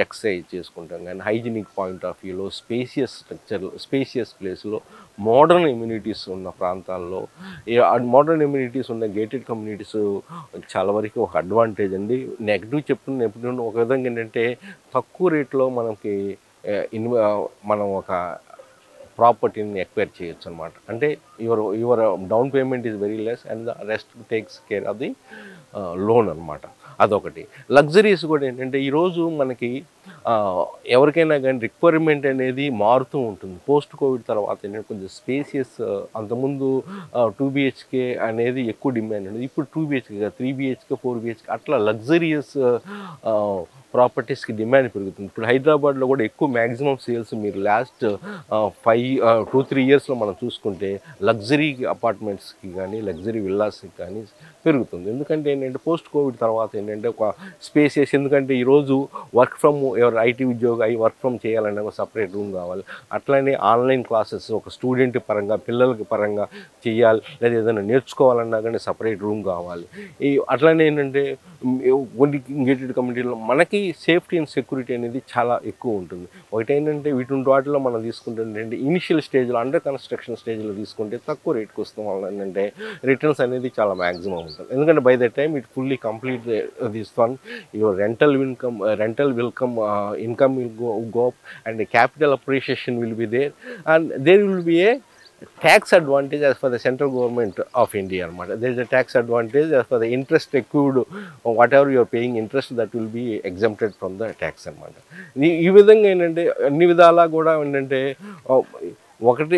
ఎక్సర్సైజ్ చేసుకుంటాం కానీ, హైజీనిక్ పాయింట్ ఆఫ్ వ్యూలో స్పేషియస్ ప్లేస్లో మోడర్న్ ఇమ్యూనిటీస్ ఉన్న ప్రాంతాల్లో మోడర్న్ ఇమ్యూనిటీస్ ఉన్న గేటెడ్ కమ్యూనిటీస్ చాలా వరకు ఒక అడ్వాంటేజ్ అండి. నెగిటివ్ చెప్తున్న ఎప్పుడు ఒక విధంగా ఏంటంటే తక్కువ రేట్లో మనం ఒక ప్రాపర్టీని ఎక్వైర్ చేయొచ్చు అనమాట. అంటే your down payment is very less and the rest takes care of the loan అనమాట. అదొకటి. లగ్జరీస్ కూడా ఏంటంటే ఈరోజు మనకి ఎవరికైనా కానీ రిక్వైర్మెంట్ అనేది మారుతూ ఉంటుంది. పోస్ట్ కోవిడ్ తర్వాత ఏంటంటే కొంచెం స్పేసియస్, అంతకుముందు 2 BHK అనేది ఎక్కువ డిమాండ్ ఉండేది. ఇప్పుడు 2 BHK 3 BHK 4 BHK అట్లా లగ్జరియస్ ప్రాపర్టీస్కి డిమాండ్ పెరుగుతుంది. ఇప్పుడు హైదరాబాద్లో కూడా ఎక్కువ మ్యాక్సిమం సేల్స్ మీరు లాస్ట్ 2-3 ఇయర్స్లో మనం చూసుకుంటే లగ్జరీ అపార్ట్మెంట్స్కి కానీ, లగ్జరీ విల్లాస్కి కానీ పెరుగుతుంది. ఎందుకంటే ఏంటంటే పోస్ట్ కోవిడ్ తర్వాత ఏంటంటే ఒక స్పేసెస్, ఎందుకంటే ఈరోజు వర్క్ ఫ్రమ్ ఎవరు ఐటీ ఉద్యోగం వర్క్ ఫ్రమ్ చేయాలన్నా ఒక సపరేట్ రూమ్ కావాలి. అట్లనే ఆన్లైన్ క్లాసెస్ ఒక స్టూడెంట్ పరంగా, పిల్లలకి పరంగా చేయాలి, లేదా ఏదైనా నేర్చుకోవాలన్నా కానీ సపరేట్ రూమ్ కావాలి. అట్లనే ఏంటంటే కొన్ని గేటెడ్ కమ్యూనిటీలో మనకి సేఫ్టీ అండ్ సెక్యూరిటీ అనేది చాలా ఎక్కువ ఉంటుంది. ఒకటి ఏంటంటే వీటి వాటిలో మనం తీసుకుంటే ఇనిషియల్ స్టేజ్లో, అండర్ కన్స్ట్రక్షన్ స్టేజ్లో తీసుకుంటే తక్కువ రేట్కి వస్తాం వల్ల ఏంటంటే రిటర్న్స్ అనేది చాలా మ్యాక్సిమం ఉంటుంది. ఎందుకంటే by the time it fully complete this one your rental income will go up and the capital appreciation will be there, and there will be a tax advantage as for the central government of India. There is a tax advantage as for the interest accrued, whatever you are paying interest, that will be exempted from the tax. ఈ విధంగా ఏంటంటే అన్ని విధాలా కూడా ఏంటంటే ఒకటి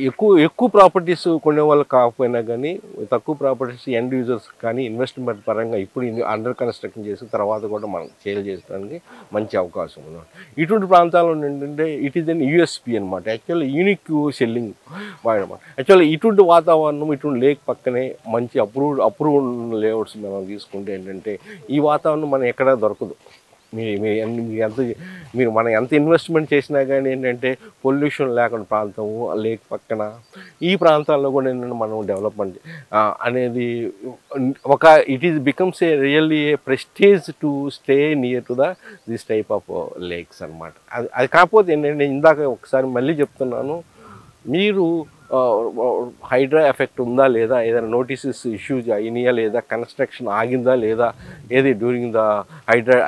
ఎక్కువ ఎక్కువ ప్రాపర్టీస్ కొనే వాళ్ళు కాకపోయినా కానీ తక్కువ ప్రాపర్టీస్ ఎండ్ యూజర్స్ కానీ ఇన్వెస్ట్మెంట్ పరంగా ఇప్పుడు అండర్ కన్స్ట్రక్షన్ చేసి తర్వాత కూడా మనం సేల్ చేయడానికి మంచి అవకాశం ఉంది. ఇటువంటి ప్రాంతాల్లో ఏంటంటే ఇట్ ఈస్ ఎన్ యూఎస్పీ అనమాట, యాక్చువల్లీ యూనిక్ సెల్లింగ్ అనమాట. యాక్చువల్లీ ఇటువంటి వాతావరణం ఇటువంటి లేక్ పక్కనే మంచి అప్రూవ్ లేఅవుట్స్ మనం తీసుకుంటే ఏంటంటే ఈ వాతావరణం మనం ఎక్కడా దొరకదు. మీరు మనం ఎంత ఇన్వెస్ట్మెంట్ చేసినా కానీ ఏంటంటే పొల్యూషన్ లేకుండా ప్రాంతము లేక్ పక్కన ఈ ప్రాంతాల్లో కూడా ఏంటంటే మనం డెవలప్మెంట్ అనేది ఒక it is becomes a really A prestige to stay near to this type of lakes అనమాట. అది కాకపోతే ఏంటంటే ఇందాక ఒకసారి మళ్ళీ చెప్తున్నాను, మీరు హైడ్రా ఎఫెక్ట్ ఉందా లేదా, ఏదైనా నోటీసెస్ ఇష్యూస్ అయినాయా లేదా, కన్స్ట్రక్షన్ ఆగిందా లేదా, ఏది డ్యూరింగ్ ద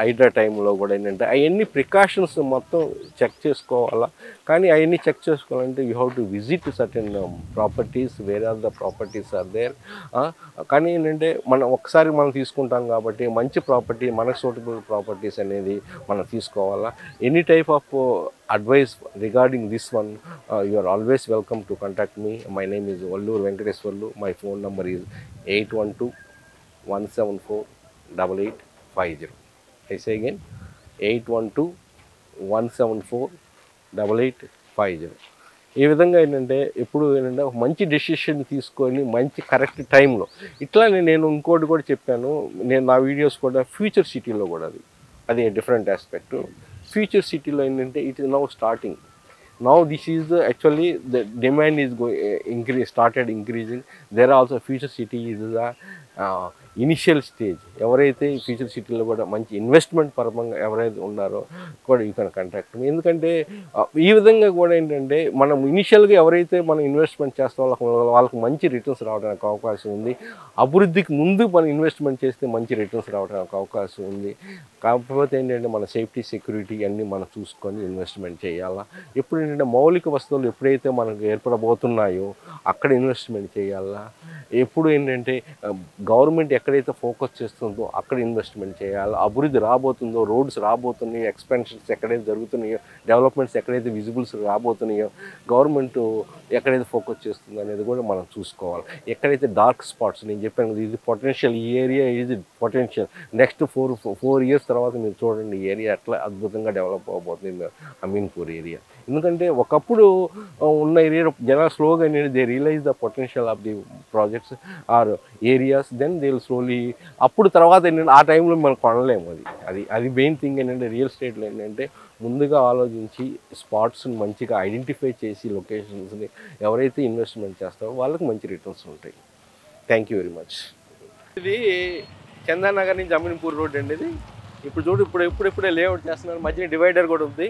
హైడ్రా టైంలో కూడా ఏంటంటే అవన్నీ ప్రికాషన్స్ మొత్తం చెక్ చేసుకోవాలా. కానీ అవన్నీ చెక్ చేసుకోవాలంటే you have to visit certain properties where are the properties are there. కానీ ఏంటంటే మనం ఒకసారి మనం తీసుకుంటాం కాబట్టి మంచి ప్రాపర్టీ మనకు సూటబుల్ ప్రాపర్టీస్ అనేది మనం తీసుకోవాలా. Any type of advice regarding this one, you are always welcome to contact me. My name is Vallur Venkateswarlu. My phone number is 812-174-8850. I say again, 812-174-8850. ఈ విధంగా ఏంటంటే ఎప్పుడు ఏంటంటే ఒక మంచి డెసిషన్ తీసుకొని మంచి కరెక్ట్ టైంలో ఇట్లా నేను ఇంకోటి కూడా చెప్పాను, నేను నా వీడియోస్ కూడా ఫ్యూచర్ సిటీలో కూడా అది డిఫరెంట్ ఆస్పెక్ట్. ఫ్యూచర్ సిటీలో ఏంటంటే it is now starting. Now this is actually the demand is started increasing. There also future city is the initial stage. ఎవరైతే ఈ ఫ్యూచర్ సిటీలో కూడా మంచి ఇన్వెస్ట్మెంట్ పరంగా ఎవరైతే ఉన్నారో కూడా యూ కెన్ కాంటాక్ట్ మీ. ఎందుకంటే ఈ విధంగా కూడా ఏంటంటే మనం ఇనిషియల్గా ఎవరైతే మనం ఇన్వెస్ట్మెంట్ చేస్తామో వాళ్ళకి మంచి రిటర్న్స్ రావడానికి అవకాశం ఉంది. అభివృద్ధికి ముందు మనం ఇన్వెస్ట్మెంట్ చేస్తే మంచి రిటర్న్స్ రావడానికి అవకాశం ఉంది. కాకపోతే ఏంటంటే మన సేఫ్టీ సెక్యూరిటీ అన్నీ మనం చూసుకొని ఇన్వెస్ట్మెంట్ చేయాలా. ఎప్పుడు ఏంటంటే మౌలిక వస్తువులు ఎప్పుడైతే మనకు ఏర్పడబోతున్నాయో అక్కడ ఇన్వెస్ట్మెంట్ చేయాలా. ఎప్పుడు ఏంటంటే గవర్నమెంట్ ఎక్కడైతే ఫోకస్ చేస్తుందో అక్కడ ఇన్వెస్ట్మెంట్ చేయాలి. అభివృద్ధి రాబోతుందో, రోడ్స్ రాబోతున్నాయో, ఎక్స్పెన్షన్స్ ఎక్కడైతే జరుగుతున్నాయో, డెవలప్మెంట్స్ ఎక్కడైతే విజిబుల్స్ రాబోతున్నాయో, గవర్నమెంట్ ఎక్కడైతే ఫోకస్ చేస్తుందో అనేది కూడా మనం చూసుకోవాలి. ఎక్కడైతే డార్క్ స్పాట్స్ నేను చెప్పాను ఇది పొటెన్షియల్, ఈ ఏరియా ఇది పొటెన్షియల్. నెక్స్ట్ 4 years తర్వాత మీరు చూడండి ఈ ఏరియా ఎట్లా అద్భుతంగా డెవలప్ అవబోతుంది అమీన్పూర్ ఏరియా. ఎందుకంటే ఒకప్పుడు ఉన్న ఏరియా జనాలు స్లోగా they realise the potential of the projects or areas, then they will slowly. అప్పుడు తర్వాత ఏంటంటే ఆ టైంలో మనం కొనలేము. అది మెయిన్ థింగ్ ఏంటంటే రియల్ ఎస్టేట్లో ఏంటంటే ముందుగా ఆలోచించి స్పాట్స్ని మంచిగా ఐడెంటిఫై చేసి లొకేషన్స్ని ఎవరైతే ఇన్వెస్ట్మెంట్ చేస్తారో వాళ్ళకి మంచి రిటర్న్స్ ఉంటాయి. Thank you very much. ఇది చందానగర్ నుంచి అమీన్పూర్ రోడ్ అండి. ఇది ఇప్పుడు చూడు ఇప్పుడే లేఅవుట్ చేస్తున్నారు. మధ్య డివైడర్ కూడా ఉంది,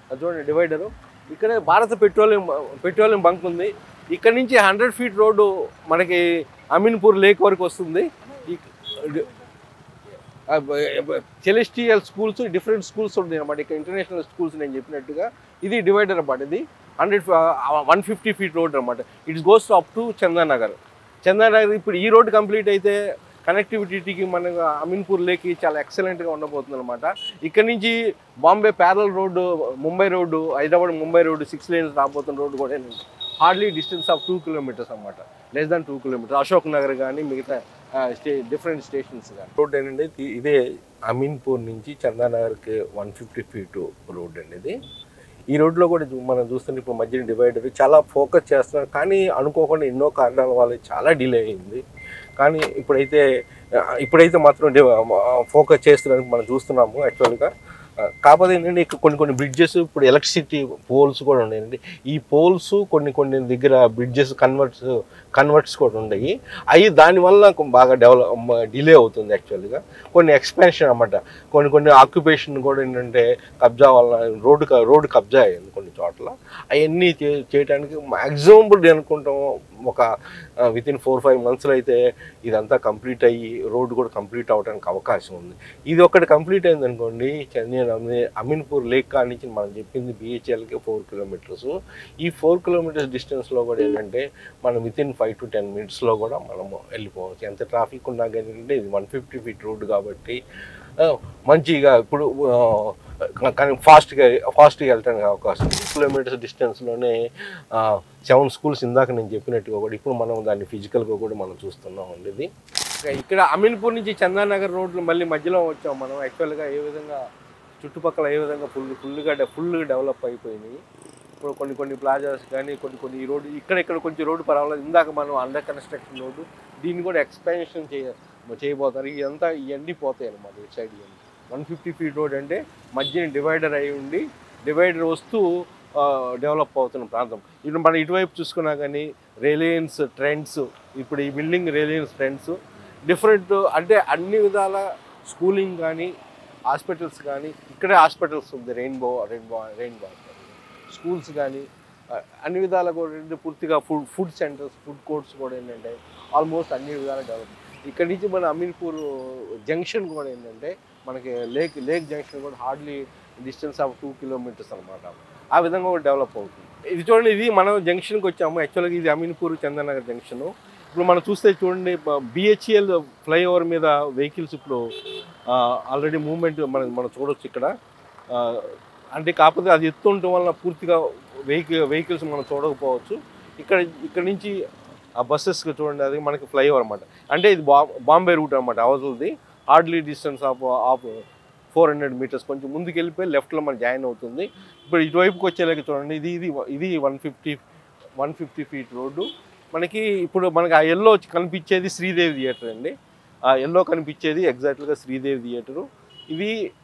అది చూడండి డివైడరు. ఇక్కడే భారత పెట్రోలియం బంక్ ఉంది. ఇక్కడ నుంచి 100 feet రోడ్డు మనకి అమీన్పూర్ లేక్ వరకు వస్తుంది. సెలెస్టియల్ స్కూల్స్, డిఫరెంట్ స్కూల్స్ ఉన్నాయి అన్నమాట. ఇక్కడ ఇంటర్నేషనల్ స్కూల్స్ నేను చెప్పినట్టుగా ఇది డివైడర్ అన్నమాట. ఇది 150 feet రోడ్ అనమాట. It's goes up to Chandanagar. ఇప్పుడు ఈ రోడ్డు కంప్లీట్ అయితే కనెక్టివిటీకి మనకు అమీన్పూర్ లేక్కి చాలా ఎక్సలెంట్గా ఉండబోతుంది అనమాట. ఇక్కడ నుంచి Bombay parallel road, Mumbai road, Hyderabad Mumbai road 6 lanes రాబోతున్న రోడ్డు కూడా హార్డ్లీ డిస్టెన్స్ ఆఫ్ 2 kilometers అనమాట, less than 2 kilometers. Ashok Nagar కానీ మిగతా డిఫరెంట్ స్టేషన్స్ కానీ రోడ్ ఏంటంటే ఇదే అమీన్పూర్ నుంచి చందానగర్కి 150 feet రోడ్ అండి ఇది. ఈ రోడ్లో కూడా మనం చూస్తుంటే ఇప్పుడు మధ్యన డివైడర్ చాలా ఫోకస్ చేస్తున్నారు, కానీ అనుకోకుండా ఎన్నో కారణాల వల్ల చాలా డిలే అయింది. కానీ ఇప్పుడైతే మాత్రం ఫోకస్ చేస్తున్నారని మనం చూస్తున్నాము యాక్చువల్గా. కాకపోతే ఏంటంటే ఇక్కడ కొన్ని బ్రిడ్జెస్, ఇప్పుడు ఎలక్ట్రిసిటీ పోల్స్ కూడా ఉన్నాయండి. ఈ పోల్స్ కొన్ని దగ్గర బ్రిడ్జెస్ కన్వర్ట్స్ కూడా ఉన్నాయి. అవి దానివల్ల బాగా డిలే అవుతుంది యాక్చువల్గా. కొన్ని ఎక్స్పాన్షన్ అన్నమాట, కొన్ని ఆక్యుపేషన్ కూడా ఏంటంటే కబ్జా వల్ల రోడ్డు కబ్జా అయ్యింది కొన్ని చోట్ల. అవన్నీ చేయడానికి మ్యాక్సిమం నేను అనుకుంటాం ఒక వితిన్ 4-5 monthsలో అయితే ఇదంతా కంప్లీట్ అయ్యి రోడ్డు కూడా కంప్లీట్ అవ్వడానికి అవకాశం ఉంది. ఇది ఒకటి కంప్లీట్ అయింది అనుకోండి, అమీన్పూర్ లేక్ కాడ నుంచి మనం చెప్పింది BHLకి 4 kilometers. ఈ 4 kilometers డిస్టెన్స్లో కూడా ఏంటంటే మనం వితిన్ 5 to 10 minutesలో కూడా మనము వెళ్ళిపోవచ్చు. ఎంత ట్రాఫిక్ ఉన్నా కానీ ఇది 150 feet రోడ్డు కాబట్టి మంచిగా ఇప్పుడు కానీ ఫాస్ట్గా వెళ్ళడానికి అవకాశం. కిలోమీటర్స్ డిస్టెన్స్లోనే 7 స్కూల్స్ ఇందాక నేను చెప్పినట్టుగా కూడా ఇప్పుడు మనం దాన్ని ఫిజికల్గా కూడా మనం చూస్తున్నాం అండి. ఇది ఇక్కడ అమీన్పూర్ నుంచి చందానగర్ రోడ్లు మళ్ళీ మధ్యలో వచ్చాం మనం. యాక్చువల్గా ఏ విధంగా చుట్టుపక్కల ఏ విధంగా ఫుల్గా డెవలప్ అయిపోయినాయి. ఇప్పుడు కొన్ని ప్లాజాస్ కానీ కొన్ని ఈ రోడ్డు ఇక్కడ కొంచెం రోడ్డు పర్వాలేదు. ఇందాక మనం అండర్ కన్స్ట్రక్షన్ రోడ్డు, దీన్ని కూడా ఎక్స్పాన్షన్ చేయబోతారు. ఇదంతా ఇవన్నీ పోతాయి అన్నమాట. ఇటు సైడ్ 150 ఫీట్ రోడ్ అంటే మధ్యన డివైడర్ అయి ఉండి డివైడర్ వస్తూ డెవలప్ అవుతున్న ప్రాంతం. ఇప్పుడు మనం ఇటువైపు చూసుకున్నా కానీ రిలయన్స్ ట్రెండ్స్, ఇప్పుడు ఈ బిల్డింగ్ రిలయన్స్ ట్రెండ్స్ డిఫరెంట్ అంటే అన్ని విధాల స్కూలింగ్ కానీ హాస్పిటల్స్ కానీ, ఇక్కడే హాస్పిటల్స్ ఉంది, రెయిన్బో స్కూల్స్ కానీ అన్ని విధాలు కూడా పూర్తిగా ఫుడ్ సెంటర్స్, ఫుడ్ కోర్ట్స్ కూడా ఏంటంటే ఆల్మోస్ట్ అన్ని విధాలు డెవలప్. ఇక్కడి నుంచి మన అమీన్పూర్ జంక్షన్ కూడా ఏంటంటే మనకి లేక్ జంక్షన్ కూడా హార్డ్లీ డిస్టెన్స్ ఆఫ్ 2 కిలోమీటర్స్ అనమాట. ఆ విధంగా కూడా డెవలప్ అవుతుంది. ఇది చూడండి, ఇది మనం జంక్షన్కి వచ్చాము. యాక్చువల్గా ఇది అమీన్పూర్ చందనగర్ జంక్షను. ఇప్పుడు మనం చూస్తే చూడండి, బిహెచ్ఎల్ ఫ్లైఓవర్ మీద వెహికల్స్ ఇప్పుడు ఆల్రెడీ మూవ్మెంట్ మనం చూడవచ్చు ఇక్కడ. అంటే కాకపోతే అది ఎత్తు ఉండటం వల్ల పూర్తిగా వెహికల్స్ మనం చూడకపోవచ్చు. ఇక్కడ నుంచి ఆ బస్సెస్కి చూడండి, అది మనకి ఫ్లైఓవర్ అనమాట. అంటే ఇది బాంబే రూట్ అనమాట. అవతలది హార్డ్లీ డిస్టెన్స్ ఆఫ్ 400 మీటర్స్. కొంచెం ముందుకు వెళ్ళిపోయి లెఫ్ట్లో మనం జాయిన్ అవుతుంది. ఇప్పుడు ఇటువైపుకి వచ్చేలాగా చూడండి, ఇది 150 ఫీట్ రోడ్డు. ఇప్పుడు మనకి ఆ ఎల్లో కనిపించేది శ్రీదేవి థియేటర్ అండి. ఆ ఎల్లో కనిపించేది ఎగ్జాక్ట్గా శ్రీదేవి థియేటరు.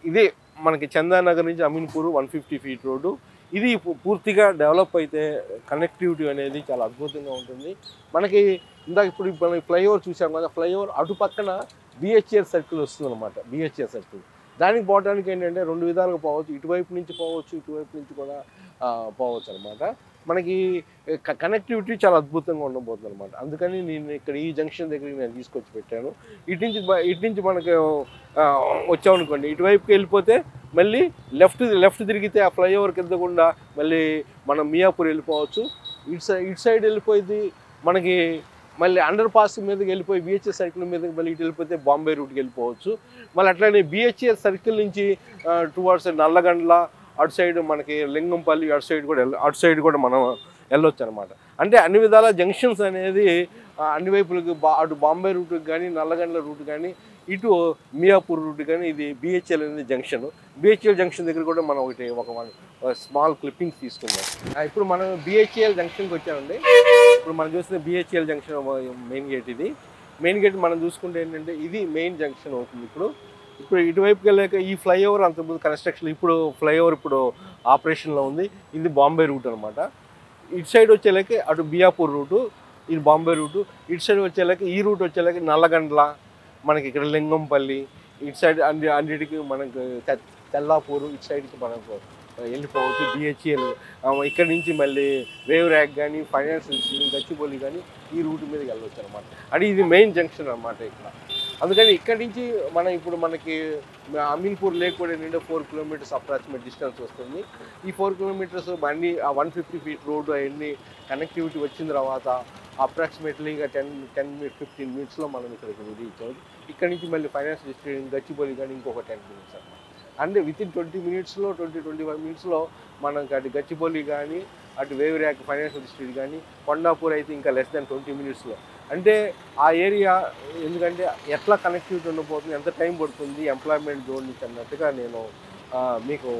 ఇదే మనకి చందానగర్ నుంచి అమీన్పూర్ 150 ఫీట్ రోడ్డు. ఇది పూర్తిగా డెవలప్ అయితే కనెక్టివిటీ అనేది చాలా అద్భుతంగా ఉంటుంది. మనకి ఇందాక ఇప్పుడు మనం ఫ్లైఓవర్ చూసాం కదా, ఫ్లైఓవర్ అటు పక్కన బిహెచ్ఎల్ సర్కిల్ వస్తుంది అనమాట. బిహెచ్ఎల్ సర్కిల్ దానికి పోవడానికి ఏంటంటే 2 విధాలుగా పోవచ్చు. ఇటువైపు నుంచి పోవచ్చు, ఇటువైపు నుంచి కూడా పోవచ్చు అనమాట. మనకి కనెక్టివిటీ చాలా అద్భుతంగా ఉండబోతుంది అనమాట. అందుకని నేను ఇక్కడ ఈ జంక్షన్ దగ్గరికి నేను తీసుకొచ్చి పెట్టాను. ఇటు నుంచి మనకి వచ్చామనుకోండి, ఇటువైపుకి వెళ్ళిపోతే మళ్ళీ లెఫ్ట్ తిరిగితే ఆ ఫ్లైఓవర్ కిందకుండా మళ్ళీ మనం మియాపూర్ వెళ్ళిపోవచ్చు. ఇటు సైడ్ వెళ్ళిపోయింది మనకి మళ్ళీ అండర్ పాస్ మీదకి వెళ్ళిపోయి బిహెచ్ఎస్ సర్కిల్ మీదకి మళ్ళీ ఇటు వెళ్ళిపోతే బాంబే రూట్కి వెళ్ళిపోవచ్చు. మళ్ళీ అట్లానే బిహెచ్ఎస్ సర్కిల్ నుంచి టువర్డ్స్ నల్లగండ్ల అటు సైడ్ మనకి లింగంపల్లి అటు సైడ్ కూడా మనం వెళ్ళొచ్చు అనమాట. అంటే అన్ని విధాల జంక్షన్స్ అనేది అన్ని వైపులకి అటు బాంబే రూట్కి కానీ, నల్లగండ్ల రూట్ కానీ, ఇటు మియాపూర్ రూట్ కానీ, ఇది బిహెచ్ఎల్ అనేది జంక్షన్. బిహెచ్ఎల్ జంక్షన్ దగ్గర కూడా మనం ఒక స్మాల్ క్లిప్పింగ్స్ తీసుకున్నాం. ఇప్పుడు మనం బిహెచ్ఎల్ జంక్షన్కి వచ్చామండి. ఇప్పుడు మనం చూస్తే బిహెచ్ఎల్ జంక్షన్ మెయిన్ గేట్. ఇది మెయిన్ గేట్ మనం చూసుకుంటే ఏంటంటే ఇది మెయిన్ జంక్షన్ అవుతుంది. ఇప్పుడు ఇటువైపుకి వెళ్ళాక ఈ ఫ్లైఓవర్ అంతకుముందు కన్స్ట్రక్షన్, ఇప్పుడు ఫ్లైఓవర్ ఇప్పుడు ఆపరేషన్లో ఉంది. ఇది బాంబే రూట్ అనమాట. ఇటు సైడ్ వచ్చేలాక అటు బియాపూర్ రూటు, ఇది బాంబే రూటు. ఇటు సైడ్ వచ్చేలాక ఈ రూట్ వచ్చేలాక నల్లగండ్ల, మనకి ఇక్కడ లింగంపల్లి, ఇటు సైడ్ అన్నిటికీ మనకు తెల్లాపూరు, ఇటు సైడ్కి మనకు వెళ్ళిపోవచ్చు. బిహెచ్ఎల్ ఇక్కడ నుంచి మళ్ళీ వేవ్ ర్యాక్ కానీ, ఫైనాన్స్ గచ్చిబౌలి కానీ ఈ రూట్ మీదకి వెళ్ళవచ్చు అనమాట. అంటే ఇది మెయిన్ జంక్షన్ అనమాట ఇక్కడ. అందుకని ఇక్కడి నుంచి ఇప్పుడు మనకి అమీన్పూర్ లేక్ కూడా ఏంటంటే 4 కిలోమీటర్స్ అప్రాక్సిమేట్ డిస్టెన్స్ వస్తుంది. ఈ 4 కిలోమీటర్స్ అన్ని 150 ఫీట్ రోడ్డు అవన్నీ కనెక్టివిటీ వచ్చిన తర్వాత అప్రాక్సిమేట్లీగా 10-15 మినిట్స్లో మనం ఇక్కడికి రీచ్ అవుతుంది. ఇక్కడ నుంచి మళ్ళీ ఫైనాన్స్ డిస్ట్రిక్ట్ గచ్చిబౌలి కానీ ఇంకొక 10 మినిట్స్ అనమాట. అంటే వితిన్ 20 మినిట్స్లో 20-25 మినిట్స్లో మనకి అటు గచ్చిబౌలి కానీ, అటు వేవ్ ర్యాక్ ఫైనాన్షియల్ డిస్ట్రిక్ట్ కానీ, కొండాపూర్ అయితే ఇంకా లెస్ దాన్ 20 మినిట్స్లో. అంటే ఆ ఏరియా ఎందుకంటే ఎట్లా కనెక్టివిటీ ఉండబోతుంది, ఎంత టైం పడుతుంది ఎంప్లాయ్మెంట్ జోన్ నుంచి అన్నట్టుగా నేను మీకు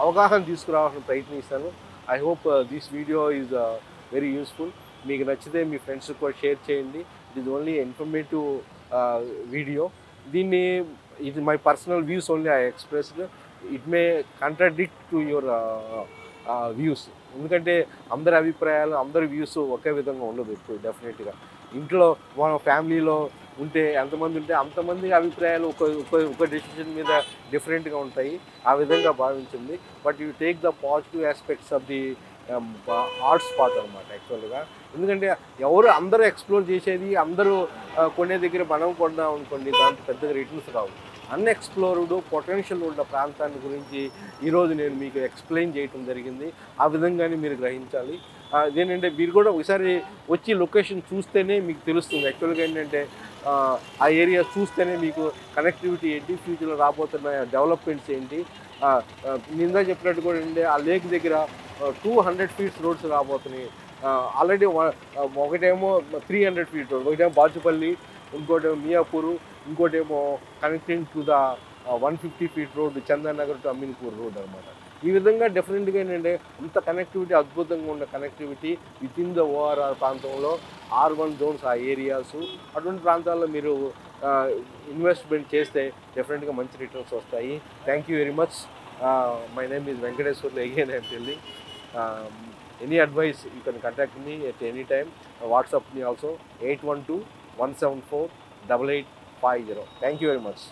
అవగాహన తీసుకురావాలని ప్రయత్నిస్తాను. I hope this video is very useful. మీకు నచ్చితే మీ ఫ్రెండ్స్కి కూడా షేర్ చేయండి. It is only informative video. దీన్ని ఇది my personal views only I expressed. It may contradict to your views. ఎందుకంటే అందరి అభిప్రాయాలు, అందరి వ్యూస్ ఒకే విధంగా ఉండదు. ఇప్పుడు డెఫినెట్గా ఇంట్లో మన ఫ్యామిలీలో ఉంటే ఎంతమంది ఉంటే అంతమంది అభిప్రాయాలు ఒక డెసిషన్ మీద డిఫరెంట్గా ఉంటాయి. ఆ విధంగా భావించింది. But you take the positive aspects of the arts path అనమాట యాక్చువల్గా. ఎందుకంటే అందరూ ఎక్స్ప్లోర్ చేసేది, అందరూ కొనే దగ్గర మనం కొన్నాం అనుకోండి, దాంట్లో పెద్దగా రిటర్న్స్ రావు. అన్ఎక్స్ప్లోర్డ్ పొటెన్షియల్ ఉన్న ప్రాంతాన్ని గురించి ఈరోజు నేను మీకు ఎక్స్ప్లెయిన్ చేయడం జరిగింది. ఆ విధంగానే మీరు గ్రహించాలి. అదేంటంటే మీరు కూడా ఒకసారి వచ్చి లొకేషన్ చూస్తేనే మీకు తెలుస్తుంది. యాక్చువల్గా ఏంటంటే ఆ ఏరియా చూస్తేనే మీకు కనెక్టివిటీ ఏంటి, ఫ్యూచర్లో రాబోతున్న డెవలప్మెంట్స్ ఏంటి. నిందా చెప్పినట్టు కూడా ఏంటి, ఆ లేక్ దగ్గర 200 ఫీట్స్ రోడ్స్ రాబోతున్నాయి. ఆల్రెడీ ఒకటేమో 300 ఫీట్ రోడ్, ఒకటేమో బాచుపల్లి, ఇంకోటేమో మియాపూరు, ఇంకోటేమో connecting to the 150 feet road Chandan Nagar to Ameenpur road అనమాట. ఈ విధంగా డెఫినెట్గా ఏంటంటే అంత కనెక్టివిటీ, అద్భుతంగా ఉన్న connectivity with in the ORR ప్రాంతంలో R1 జోన్స్, ఆ ఏరియాస్, అటువంటి ప్రాంతాల్లో మీరు ఇన్వెస్ట్మెంట్ చేస్తే డెఫినెట్గా మంచి రిటర్న్స్ వస్తాయి. Thank you very much. My name is Venkateswarlu. Again I'm telling, any advice you can contact me at any time. WhatsApp me also 812-174-8850. Thank you very much.